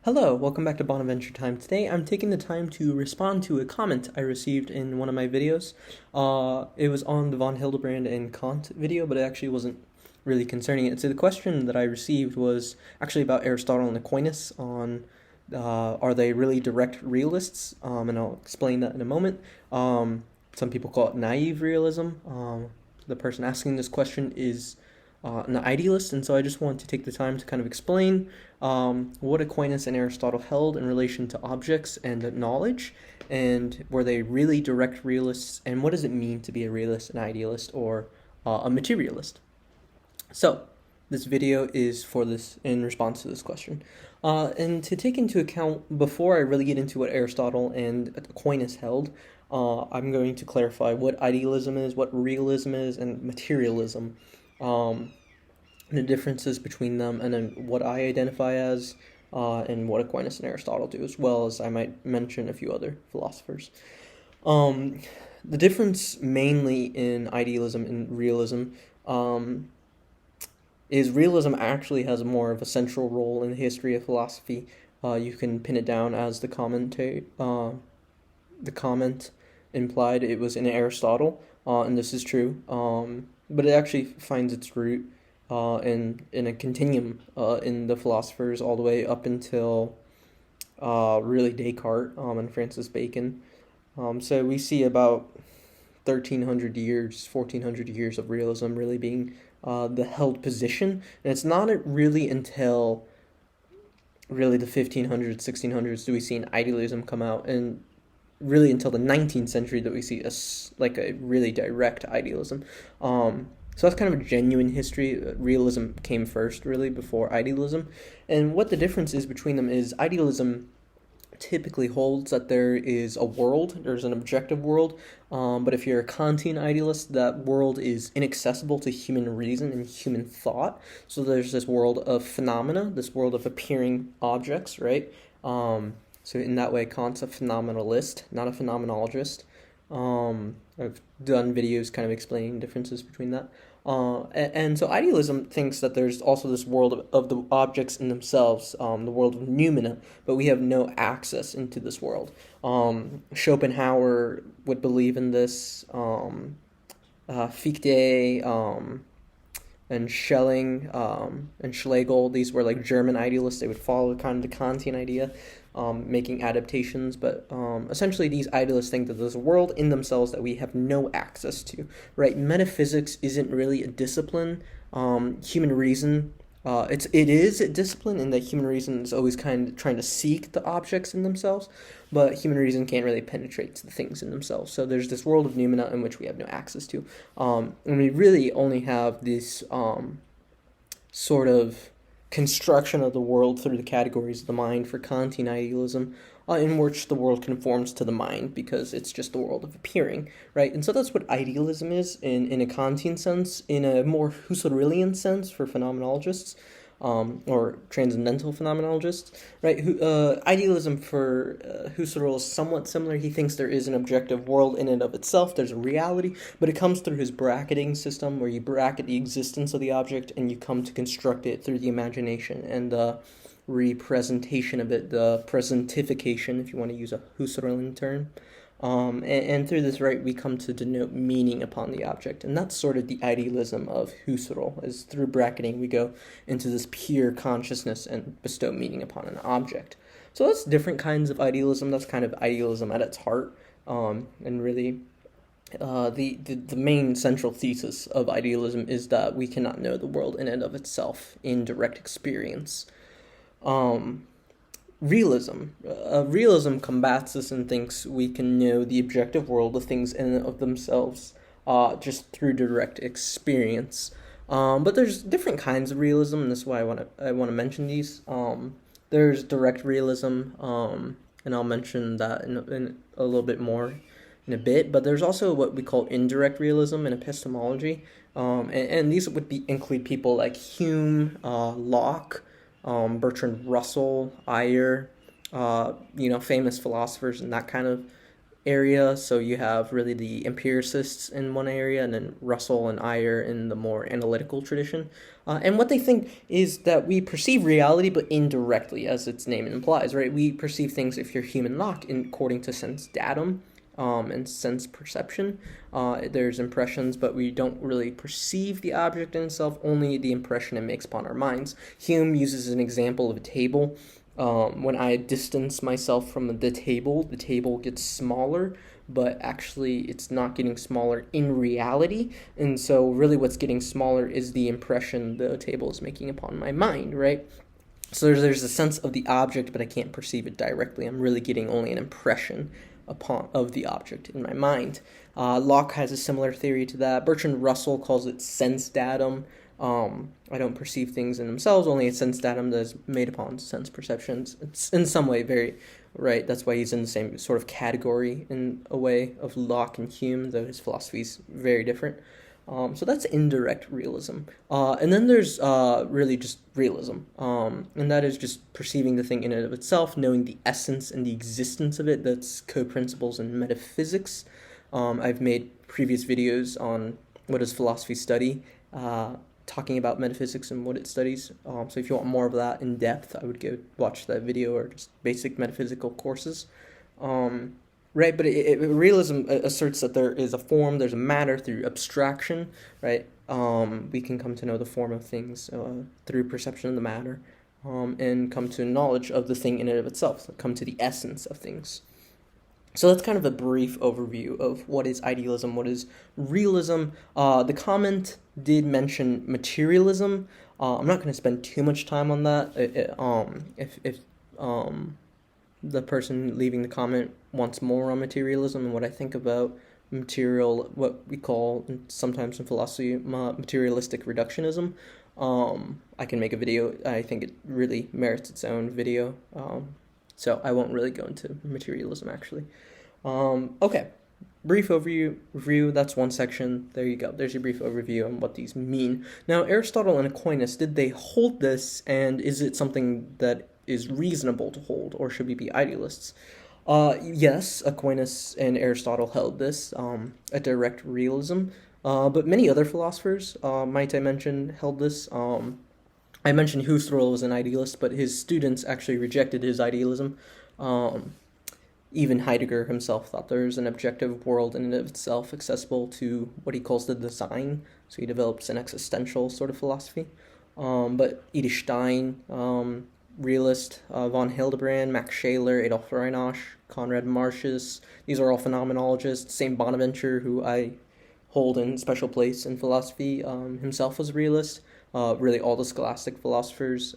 Hello, welcome back to Bonaventure Time. Today I'm taking the time to respond to a comment I received in one of my videos. It was on the von Hildebrand and Kant video, but it actually wasn't really concerning it. So the question that I received was actually about Aristotle and Aquinas on are they really direct realists? And I'll explain that in a moment. Some people call it naive realism. The person asking this question is an idealist, and so I just want to take the time to kind of explain what Aquinas and Aristotle held in relation to objects and knowledge, and were they really direct realists, and what does it mean to be a realist, an idealist, or a materialist? So, this video is for this in response to this question. And to take into account, before I really get into what Aristotle and Aquinas held, I'm going to clarify what idealism is, what realism is, and materialism. The differences between them, and then what I identify as, and what Aquinas and Aristotle do, as well as I might mention a few other philosophers. The difference mainly in idealism and realism is realism actually has more of a central role in the history of philosophy. You can pin it down as the comment implied it was in Aristotle, and this is true. But it actually finds its root in a continuum in the philosophers all the way up until really Descartes and Francis Bacon. So we see about 1,300 years, 1,400 years of realism really being the held position. And it's not really until really the 1500s, 1600s do we see an idealism come out, and really until the 19th century that we see a really direct idealism. So that's kind of a genuine history. Realism came first, really, before idealism. And what the difference is between them is idealism typically holds that there is a world, there's an objective world, but if you're a Kantian idealist, that world is inaccessible to human reason and human thought. So there's this world of phenomena, this world of appearing objects, right? So in that way, Kant's a phenomenalist, not a phenomenologist. I've done videos kind of explaining differences between that. And so idealism thinks that there's also this world of the objects in themselves, the world of noumena, but we have no access into this world. Schopenhauer would believe in this. Fichte, and Schelling, and Schlegel, these were like German idealists. They would follow kind of the Kantian idea, making adaptations, but essentially these idealists think that there's a world in themselves that we have no access to, right? Metaphysics isn't really a discipline. Human reason, it is a discipline in that human reason is always kind of trying to seek the objects in themselves, but human reason can't really penetrate to the things in themselves. So there's this world of noumena in which we have no access to, and we really only have this sort of construction of the world through the categories of the mind for Kantian idealism, in which the world conforms to the mind because it's just the world of appearing, right? And so that's what idealism is in a Kantian sense. In a more Husserlian sense for phenomenologists, or transcendental phenomenologists, right? Idealism for Husserl is somewhat similar. He thinks there is an objective world in and of itself. There's a reality, but it comes through his bracketing system, where you bracket the existence of the object and you come to construct it through the imagination and the representation of it, the presentification, if you want to use a Husserlian term. And through this, right, we come to denote meaning upon the object. And that's sort of the idealism of Husserl, is through bracketing we go into this pure consciousness and bestow meaning upon an object. So that's different kinds of idealism. That's kind of idealism at its heart. And really, the main central thesis of idealism is that we cannot know the world in and of itself in direct experience. Realism combats this and thinks we can know the objective world of things in and of themselves just through direct experience. But there's different kinds of realism, and this is why I want to mention these. There's direct realism, and I'll mention that in a little bit more in a bit. But there's also what we call indirect realism in epistemology, and these would include people like Hume, Locke, Bertrand Russell, Ayer, famous philosophers in that kind of area. So you have really the empiricists in one area, and then Russell and Ayer in the more analytical tradition. And what they think is that we perceive reality, but indirectly, as its name implies, right? We perceive things, if you're Hume and Locke, according to sense datum and sense perception. There's impressions, but we don't really perceive the object in itself, only the impression it makes upon our minds. Hume uses an example of a table. When I distance myself from the table gets smaller, but actually it's not getting smaller in reality. And so really what's getting smaller is the impression the table is making upon my mind, right? So there's a sense of the object, but I can't perceive it directly. I'm really getting only an impression of the object in my mind. Locke has a similar theory to that. Bertrand Russell calls it sense datum. I don't perceive things in themselves, only a sense datum that is made upon sense perceptions. It's in some way very right. That's why he's in the same sort of category in a way of Locke and Hume, though his philosophy is very different. So that's indirect realism. And then there's really just realism. And that is just perceiving the thing in and of itself, knowing the essence and the existence of it. That's co-principles in metaphysics. I've made previous videos on what does philosophy study, talking about metaphysics and what it studies. So if you want more of that in depth, I would go watch that video, or just basic metaphysical courses. Right, but realism asserts that there is a form, there's a matter through abstraction, right? We can come to know the form of things through perception of the matter, and come to knowledge of the thing in and of itself, so come to the essence of things. So that's kind of a brief overview of what is idealism, what is realism. The comment did mention materialism. I'm not going to spend too much time on that. If the person leaving the comment wants more on materialism and what I think about material, what we call sometimes in philosophy materialistic reductionism, I can make a video. I think it really merits its own video. So I won't really go into materialism, actually. Okay, brief overview, that's one section. There you go. There's your brief overview on what these mean. Now, Aristotle and Aquinas, did they hold this, and is it something that is reasonable to hold, or should we be idealists? Yes, Aquinas and Aristotle held this, a direct realism, but many other philosophers, might I mention, held this. I mentioned Husserl was an idealist, but his students actually rejected his idealism. Even Heidegger himself thought there was an objective world in and of itself accessible to what he calls the design, so he develops an existential sort of philosophy. But Edith Stein, realist, von Hildebrand, Max Scheler, Adolf Reinach, Konrad Martius, these are all phenomenologists. Saint Bonaventure, who I hold in special place in philosophy, himself was a realist. Really all the scholastic philosophers.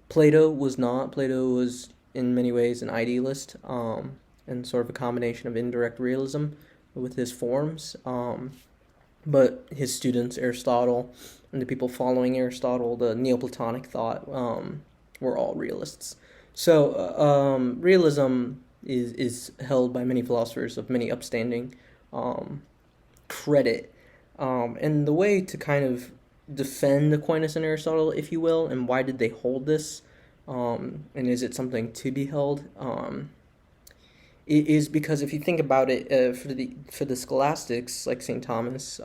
Plato was not. Plato was in many ways an idealist, and sort of a combination of indirect realism with his forms. But his students, Aristotle, and the people following Aristotle, the Neoplatonic thought, were all realists. So realism is held by many philosophers of many upstanding credit. And the way to kind of defend Aquinas and Aristotle, if you will, and why did they hold this, and is it something to be held, it is because if you think about it, for the scholastics, like St. Thomas,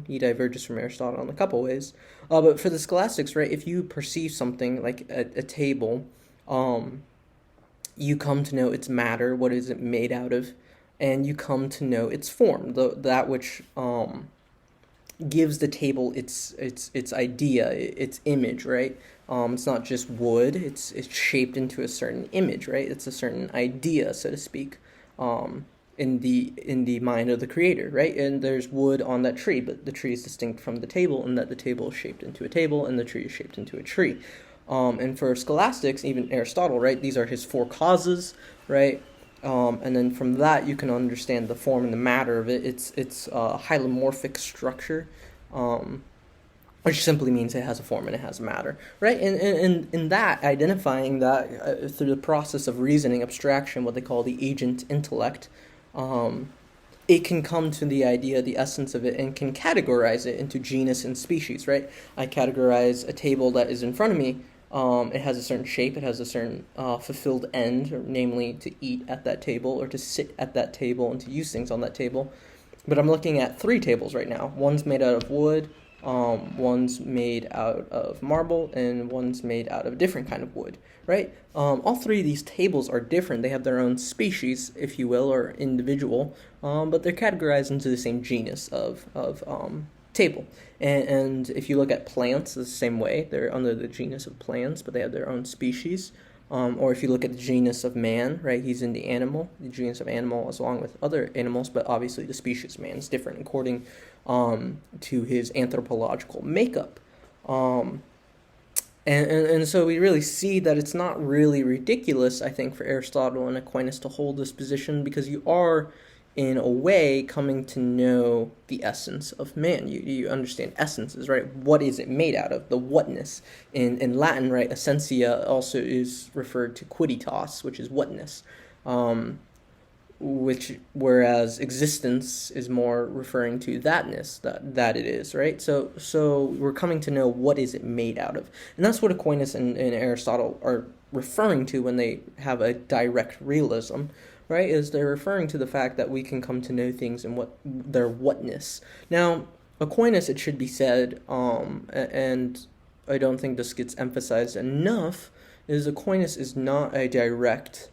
he diverges from Aristotle in a couple ways, but for the scholastics, right, if you perceive something like a table, you come to know its matter, what is it made out of, and you come to know its form, that which gives the table its idea, its image, right? It's not just wood, it's shaped into a certain image, right? It's a certain idea, so to speak, in the mind of the creator, right? And there's wood on that tree, but the tree is distinct from the table, and that the table is shaped into a table, and the tree is shaped into a tree. And for scholastics, even Aristotle, right, these are his four causes, right? And then from that you can understand the form and the matter of it. It's a hylomorphic structure, which simply means it has a form and it has matter, right? And in that, identifying that through the process of reasoning, abstraction, what they call the agent intellect, it can come to the idea, the essence of it, and can categorize it into genus and species, right? I categorize a table that is in front of me. It has a certain shape, it has a certain fulfilled end, or namely to eat at that table, or to sit at that table and to use things on that table. But I'm looking at three tables right now. One's made out of wood, One's made out of marble and one's made out of a different kind of wood, right? All three of these tables are different. They have their own species, if you will, or individual, but they're categorized into the same genus of table. And if you look at plants, it's the same way. They're under the genus of plants, but they have their own species. Or if you look at the genus of man, right, he's in the genus of animal, as along with other animals, but obviously the species man is different according to his anthropological makeup. And so we really see that it's not really ridiculous, I think, for Aristotle and Aquinas to hold this position, because you are, in a way, coming to know the essence of man. You understand essences, right? What is it made out of? The whatness. In Latin, right, essentia also is referred to quidditas, which is whatness. Whereas existence is more referring to thatness, that it is, right? So we're coming to know what is it made out of. And that's what Aquinas and Aristotle are referring to when they have a direct realism, right? Is they're referring to the fact that we can come to know things in what their whatness. Now, Aquinas, it should be said, and I don't think this gets emphasized enough, is Aquinas is not a direct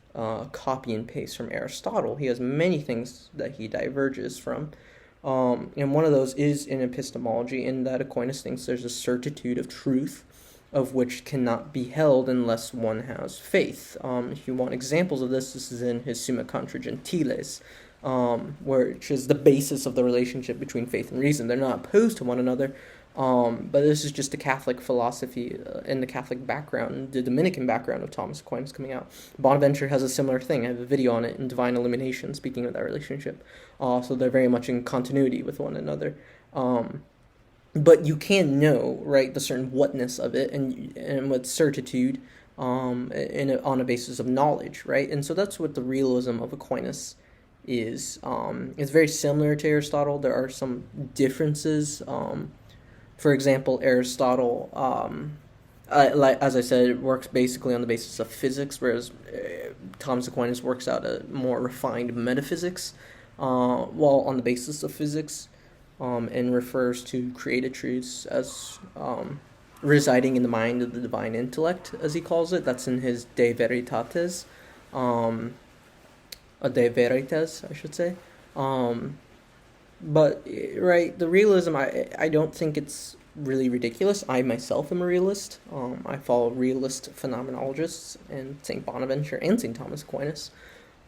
copy and paste from Aristotle. He has many things that he diverges from. And one of those is in epistemology, in that Aquinas thinks there's a certitude of truth of which cannot be held unless one has faith. If you want examples of this is in his Summa Contra Gentiles, which is the basis of the relationship between faith and reason. They're not opposed to one another, but this is just the Catholic philosophy and the Catholic background, the Dominican background of Thomas Aquinas coming out. Bonaventure has a similar thing. I have a video on it in Divine Illumination, speaking of that relationship. So they're very much in continuity with one another. But you can know, right, the certain whatness of it, and with certitude, on a basis of knowledge, right? And so that's what the realism of Aquinas is. It's very similar to Aristotle. There are some differences. For example, Aristotle, as I said, works basically on the basis of physics, whereas Thomas Aquinas works out a more refined metaphysics, while on the basis of physics, and refers to created truths as residing in the mind of the divine intellect, as he calls it. That's in his De Veritates, De Veritas, I should say. But, right, the realism, I don't think it's really ridiculous. I myself am a realist. I follow realist phenomenologists, and St. Bonaventure and St. Thomas Aquinas.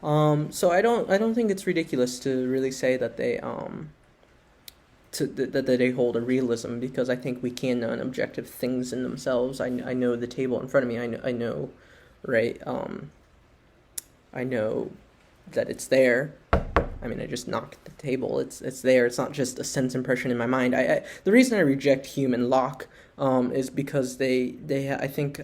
So I don't think it's ridiculous to really say that they that they hold a realism, because I think we can know objective things in themselves. I know the table in front of me. I know, right? I know that it's there. I mean, I just knocked the table. It's there. It's not just a sense impression in my mind. The reason I reject Hume and Locke is because they I think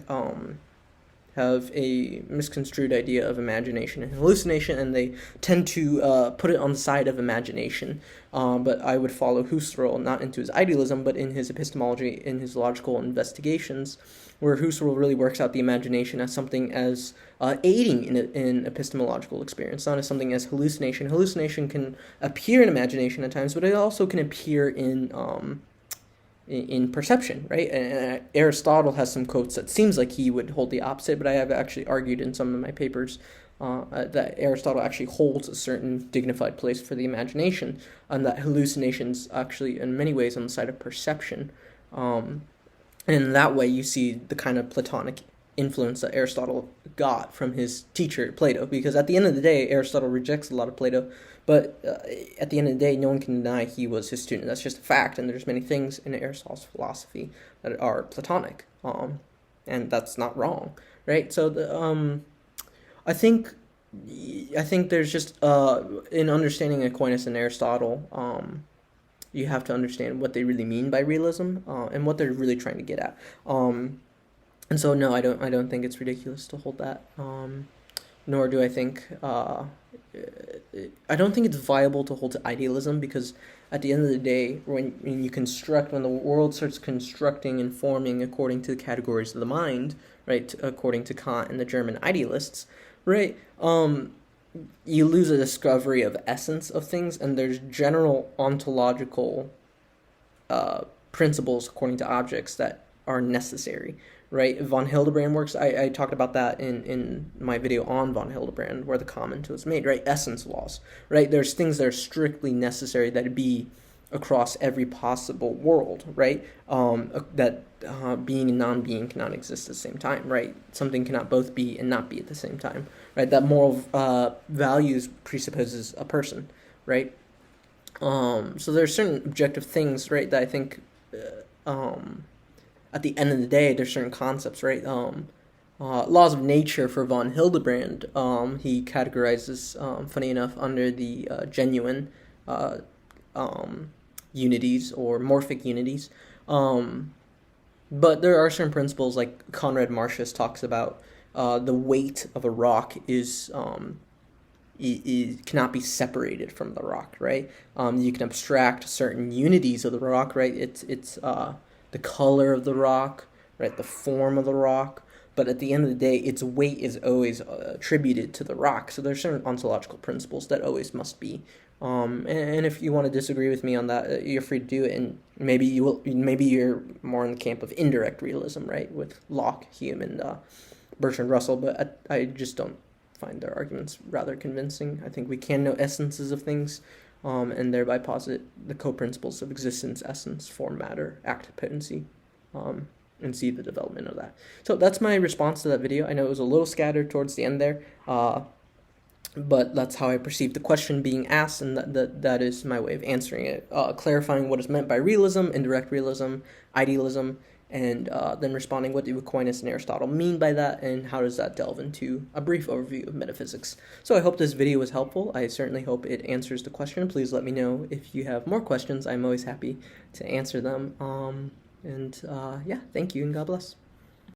have a misconstrued idea of imagination and hallucination, and they tend to put it on the side of imagination. But I would follow Husserl, not into his idealism, but in his epistemology, in his logical investigations, where Husserl really works out the imagination as something as aiding in epistemological experience, not as something as hallucination. Hallucination can appear in imagination at times, but it also can appear in perception, right? And Aristotle has some quotes that seems like he would hold the opposite, but I have actually argued in some of my papers that Aristotle actually holds a certain dignified place for the imagination, and that hallucinations actually, in many ways, on the side of perception. And in that way, you see the kind of Platonic influence that Aristotle got from his teacher, Plato, because at the end of the day, Aristotle rejects a lot of Plato, but at the end of the day, no one can deny he was his student. That's just a fact, and there's many things in Aristotle's philosophy that are Platonic, and that's not wrong, right? So I think there's just in understanding Aquinas and Aristotle, you have to understand what they really mean by realism, and what they're really trying to get at. And so no, I don't think it's ridiculous to hold that. Nor do I think I don't think it's viable to hold to idealism, because at the end of the day, when the world starts constructing and forming according to the categories of the mind, right, according to Kant and the German idealists, right, you lose a discovery of essence of things, and there's general ontological principles according to objects that are necessary, right? Von Hildebrand works, I talked about that in my video on von Hildebrand, where the comment was made, right? Essence laws, right? There's things that are strictly necessary that be across every possible world, right? That being and non-being cannot exist at the same time, right? Something cannot both be and not be at the same time, right? That moral values presupposes a person, right? So there's certain objective things, right, that I think at the end of the day, there's certain concepts, right? Laws of nature for von Hildebrand, he categorizes, funny enough, under the genuine unities or morphic unities. But there are certain principles, like Conrad Martius talks about, the weight of a rock is it cannot be separated from the rock, right? You can abstract certain unities of the rock, right? It's the color of the rock, right? The form of the rock. But at the end of the day, its weight is always attributed to the rock. So there's certain ontological principles that always must be. And if you want to disagree with me on that, you're free to do it. And maybe you're more in the camp of indirect realism, right? With Locke, Hume, and Bertrand Russell. But I just don't find their arguments rather convincing. I think we can know essences of things, and thereby posit the co-principles of existence, essence, form, matter, act, potency, and see the development of that. So that's my response to that video. I know it was a little scattered towards the end there, but that's how I perceive the question being asked, and that is my way of answering it, clarifying what is meant by realism, indirect realism, idealism, and then responding what do Aquinas and Aristotle mean by that, and how does that delve into a brief overview of metaphysics. So I hope this video was helpful. I certainly hope it answers the question. Please let me know if you have more questions. I'm always happy to answer them. Yeah, thank you and God bless.